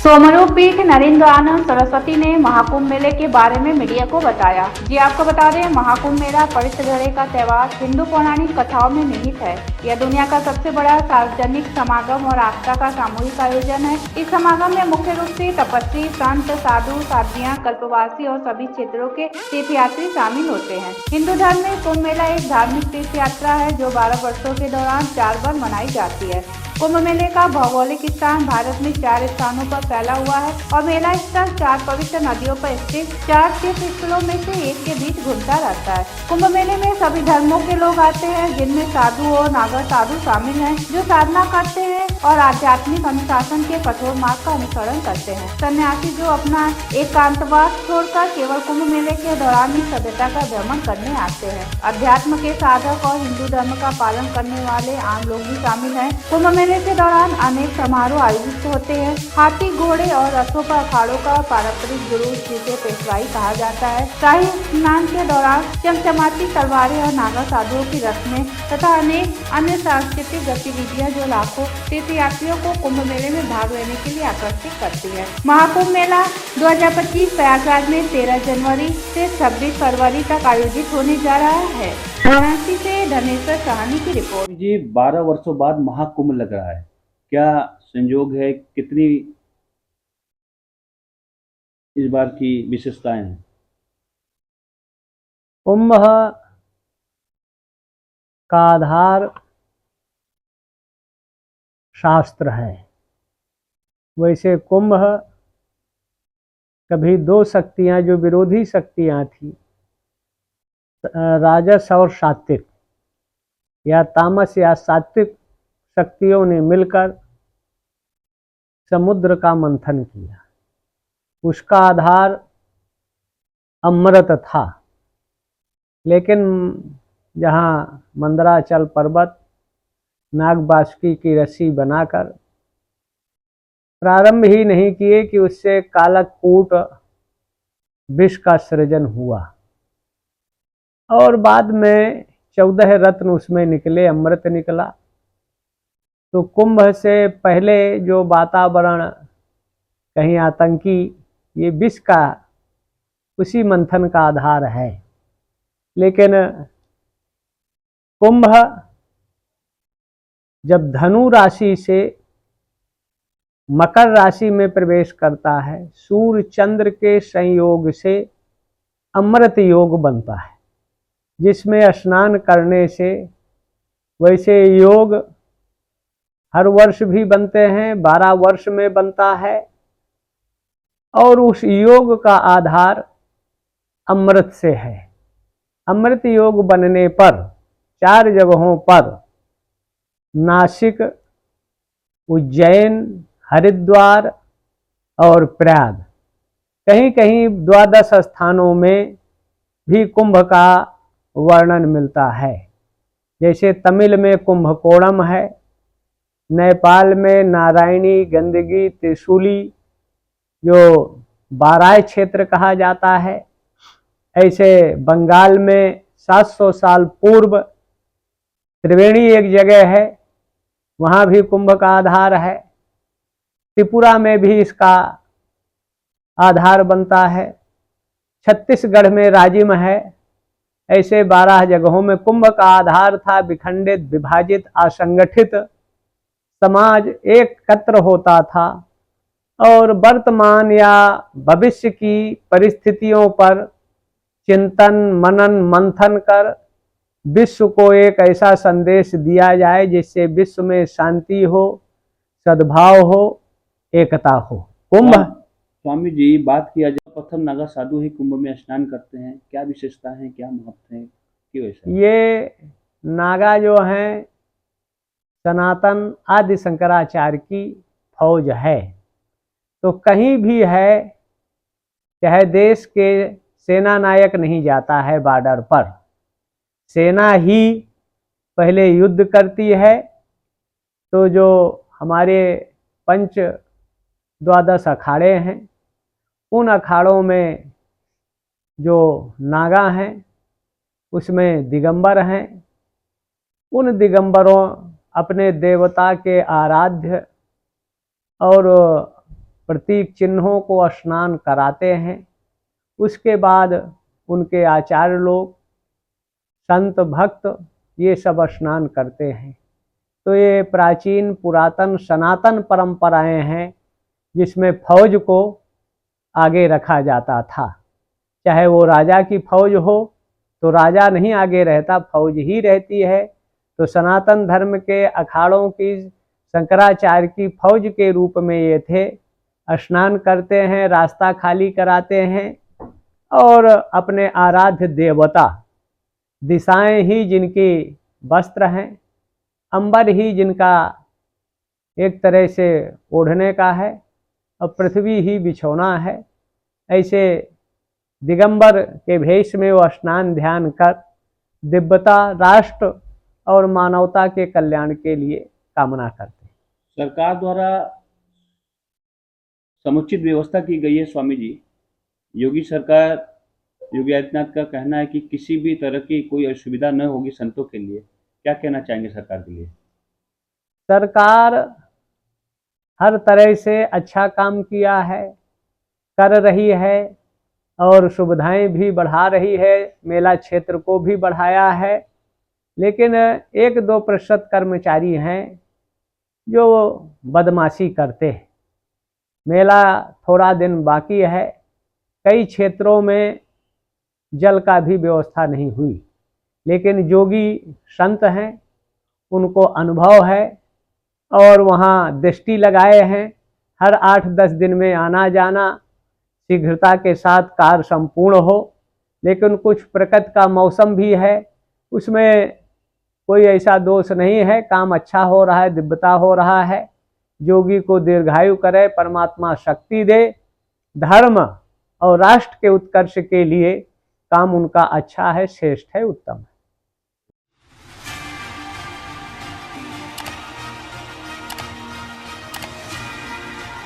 सोमरूपपीठ नरेंद्र आनंद सरस्वती ने महाकुंभ मेले के बारे में मीडिया को बताया। जी आपको बता दें, महाकुंभ मेला पवित्र घड़े का त्योहार हिंदू पौराणिक कथाओं में निहित है। यह दुनिया का सबसे बड़ा सार्वजनिक समागम और आस्था का सामूहिक आयोजन है। इस समागम में मुख्य रूप से तपस्वी, संत, साधु, साध्वियां, कल्पवासी और सभी क्षेत्रों के तीर्थयात्री शामिल होते हैं। हिंदू धर्म में कुंभ मेला एक धार्मिक तीर्थ यात्रा है जो 12 वर्षों के दौरान 4 बार मनाई जाती है। कुंभ मेले का भौगोलिक स्थान भारत में 4 स्थानों पर फैला हुआ है और मेला स्थल 4 पवित्र नदियों पर स्थित 4 तीर्थ स्थलों में से एक के बीच घूमता रहता है। कुंभ मेले में सभी धर्मों के लोग आते हैं, जिनमें साधु और नागा साधु शामिल हैं, जो साधना करते हैं और आध्यात्मिक अनुशासन के कठोर मार्ग का अनुसरण करते हैं। सन्यासी जो अपना एकांतवास छोड़कर केवल कुंभ मेले के दौरान ही सभ्यता का भ्रमण करने आते हैं। अध्यात्म के साधक और हिंदू धर्म का पालन करने वाले आम लोग भी शामिल हैं। कुंभ मेले के दौरान अनेक समारोह आयोजित होते हैं। हाथी, घोड़े और रथों पर अखाड़ों का पारंपरिक जुलूस, जिसे पेशवाई कहा जाता है, शाही स्नान के दौरान चमचमाती तलवारें और नागा साधुओं की रस्में तथा अनेक अन्य सांस्कृतिक गतिविधियां जो लाखों तीर्थयात्रियों को कुंभ मेले में भाग लेने के लिए आकर्षित करती है। महाकुंभ मेला 2025 प्रयागराज में 13 जनवरी से 26 फरवरी तक आयोजित होने जा रहा है। वाराणसी से धनेश्वर सहानी की रिपोर्ट। जी 12 वर्षों बाद महाकुंभ लग रहा है, क्या संयोग है? कितनी इस बार की विशेषताएं हैं? कुंभ का आधार शास्त्र है। वैसे कुंभ कभी 2 शक्तियां जो विरोधी शक्तियां थी, राजस और सात्विक या तामस या सात्विक शक्तियों ने मिलकर समुद्र का मंथन किया। उसका आधार अमृत था, लेकिन जहाँ मंदराचल पर्वत नागबासुकी की रस्सी बनाकर प्रारंभ ही नहीं किए कि उससे कालकूट विष का सृजन हुआ और बाद में 14 रत्न उसमें निकले, अमृत निकला। तो कुंभ से पहले जो वातावरण कहीं आतंकी, ये विष का उसी मंथन का आधार है। लेकिन कुंभ जब धनु राशि से मकर राशि में प्रवेश करता है, सूर्य चंद्र के संयोग से अमृत योग बनता है, जिसमें स्नान करने से वैसे योग हर वर्ष भी बनते हैं, 12 वर्ष में बनता है और उस योग का आधार अमृत से है। अमृत योग बनने पर 4 जगहों पर, नासिक, उज्जैन, हरिद्वार और प्रयाग, कहीं कहीं 12 स्थानों में भी कुंभ का वर्णन मिलता है। जैसे तमिल में कुंभकोणम है, नेपाल में नारायणी, गंदगी, त्रिशूली जो बाराय क्षेत्र कहा जाता है, ऐसे बंगाल में 700 साल पूर्व त्रिवेणी एक जगह है, वहाँ भी कुंभ का आधार है। त्रिपुरा में भी इसका आधार बनता है। छत्तीसगढ़ में राजिम है। ऐसे 12 जगहों में कुंभ का आधार था। विखंडित, विभाजित, असंगठित समाज एकत्र होता था और वर्तमान या भविष्य की परिस्थितियों पर चिंतन, मनन, मंथन कर विश्व को एक ऐसा संदेश दिया जाए जिससे विश्व में शांति हो, सद्भाव हो, एकता हो। कुंभ स्वामी जी, बात किया जाए, प्रथम नागा साधु ही कुंभ में स्नान करते हैं, क्या विशेषता है, क्या महत्व है, क्यों ऐसा? ये नागा जो हैं सनातन आदि शंकराचार्य की फौज है। तो कहीं भी है, चाहे देश के सेना नायक नहीं जाता है बॉर्डर पर, सेना ही पहले युद्ध करती है। तो जो हमारे पंच 12 अखाड़े हैं, उन अखाड़ों में जो नागा हैं उसमें दिगंबर हैं। उन दिगंबरों अपने देवता के आराध्य और प्रतीक चिन्हों को स्नान कराते हैं। उसके बाद उनके आचार्य लोग, संत भक्त ये सब स्नान करते हैं। तो ये प्राचीन पुरातन सनातन परंपराएं हैं जिसमें फौज को आगे रखा जाता था। चाहे वो राजा की फौज हो तो राजा नहीं आगे रहता, फौज ही रहती है। तो सनातन धर्म के अखाड़ों की शंकराचार्य की फौज के रूप में ये थे। स्नान करते हैं, रास्ता खाली कराते हैं और अपने आराध्य देवता, दिशाएं ही जिनकी वस्त्र हैं, अंबर ही जिनका एक तरह से ओढ़ने का है और पृथ्वी ही बिछोना है, ऐसे दिगंबर के भेष में वो स्नान ध्यान कर दिव्यता, राष्ट्र और मानवता के कल्याण के लिए कामना करते हैं। सरकार द्वारा समुचित व्यवस्था की गई है स्वामी जी। योगी आदित्यनाथ का कहना है कि किसी भी तरह की कोई असुविधा न होगी संतों के लिए। क्या कहना चाहेंगे सरकार के लिए? सरकार हर तरह से अच्छा काम किया है, कर रही है और सुविधाएं भी बढ़ा रही है, मेला क्षेत्र को भी बढ़ाया है। लेकिन 1-2% कर्मचारी हैं जो बदमाशी करते हैं। मेला थोड़ा दिन बाकी है, कई क्षेत्रों में जल का भी व्यवस्था नहीं हुई, लेकिन जोगी संत हैं, उनको अनुभव है और वहाँ दृष्टि लगाए हैं। हर 8-10 दिन में आना जाना, शीघ्रता के साथ कार्य संपूर्ण हो। लेकिन कुछ प्रकृति का मौसम भी है, उसमें कोई ऐसा दोष नहीं है, काम अच्छा हो रहा है, दिव्यता हो रहा है। योगी को दीर्घायु करे, परमात्मा शक्ति दे। धर्म और राष्ट्र के उत्कर्ष के लिए काम उनका अच्छा है, श्रेष्ठ है, उत्तम है।